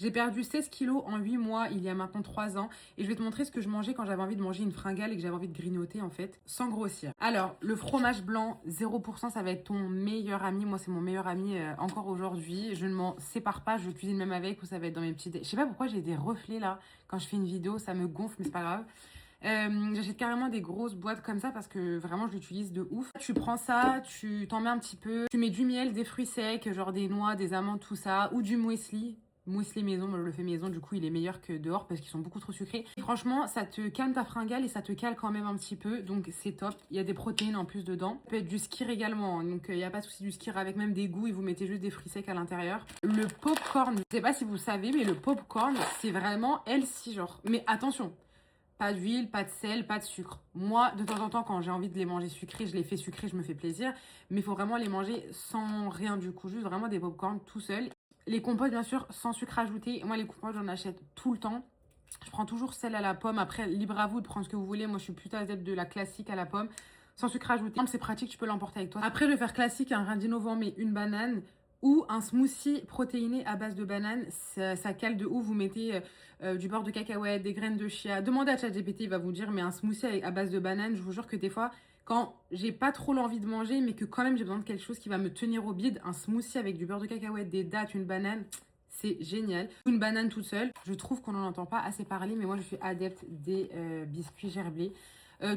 J'ai perdu 16 kilos en 8 mois, il y a maintenant 3 ans. Et je vais te montrer ce que je mangeais quand j'avais envie de manger une fringale et que j'avais envie de grignoter en fait, sans grossir. Alors, le fromage blanc, 0%, ça va être ton meilleur ami. Moi, c'est mon meilleur ami encore aujourd'hui. Je ne m'en sépare pas, je cuisine même avec ou ça va être dans mes petits... Je sais pas pourquoi j'ai des reflets là. Quand je fais une vidéo, ça me gonfle, mais c'est pas grave. J'achète carrément des grosses boîtes comme ça parce que vraiment je l'utilise de ouf. Tu prends ça, tu t'en mets un petit peu, tu mets du miel, des fruits secs, genre des noix, des amandes, tout ça, ou du muesli. Muesli maison, moi je le fais maison, du coup il est meilleur que dehors parce qu'ils sont beaucoup trop sucrés. Et franchement, ça te calme ta fringale et ça te cale quand même un petit peu, donc c'est top. Il y a des protéines en plus dedans. Ça peut être du skyr également, hein. Donc il n'y a pas de souci, du skyr avec même des goûts et vous mettez juste des fruits secs à l'intérieur. Le popcorn, je sais pas si vous savez, mais le popcorn c'est vraiment healthy genre. Mais attention, pas d'huile, pas de sel, pas de sucre. Moi, de temps en temps, quand j'ai envie de les manger sucrés, je les fais sucrés, je me fais plaisir. Mais il faut vraiment les manger sans rien du coup, juste vraiment des popcorn tout seul. Les compotes, bien sûr, sans sucre ajouté. Moi, les compotes, j'en achète tout le temps. Je prends toujours celle à la pomme. Après, libre à vous de prendre ce que vous voulez. Moi, je suis plutôt adepte de la classique à la pomme. Sans sucre ajouté. C'est pratique, tu peux l'emporter avec toi. Après, je vais faire classique, un rien d'innovant, mais une banane. Ou un smoothie protéiné à base de banane. Ça cale de ouf. Vous mettez du beurre de cacahuète, des graines de chia. Demandez à ChatGPT, il va vous dire. Mais un smoothie à base de banane, je vous jure que des fois, quand j'ai pas trop l'envie de manger, mais que quand même j'ai besoin de quelque chose qui va me tenir au bide, un smoothie avec du beurre de cacahuète, des dattes, une banane, c'est génial. Une banane toute seule, je trouve qu'on n'en entend pas assez parler, mais moi je suis adepte des biscuits gerblés.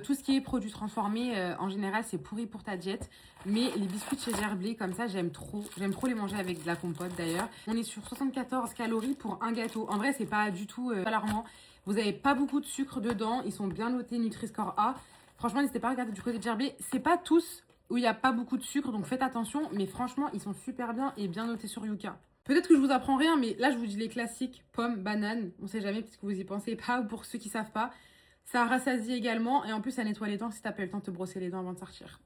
Tout ce qui est produits transformés, en général, c'est pourri pour ta diète. Mais les biscuits de chez Gerblé, comme ça, j'aime trop. J'aime trop les manger avec de la compote d'ailleurs. On est sur 74 calories pour un gâteau. En vrai, c'est pas du tout alarmant. Vous n'avez pas beaucoup de sucre dedans. Ils sont bien notés Nutri-Score A. Franchement, n'hésitez pas à regarder du côté de Gerblé. C'est pas tous où il n'y a pas beaucoup de sucre, donc faites attention. Mais franchement, ils sont super bien et bien notés sur Yuka. Peut-être que je vous apprends rien, mais là, je vous dis les classiques. Pommes, bananes. On sait jamais, peut-être que vous y pensez pas. Ou pour ceux qui savent pas. Ça rassasie également et en plus ça nettoie les dents si t'as pas eu le temps de te brosser les dents avant de sortir.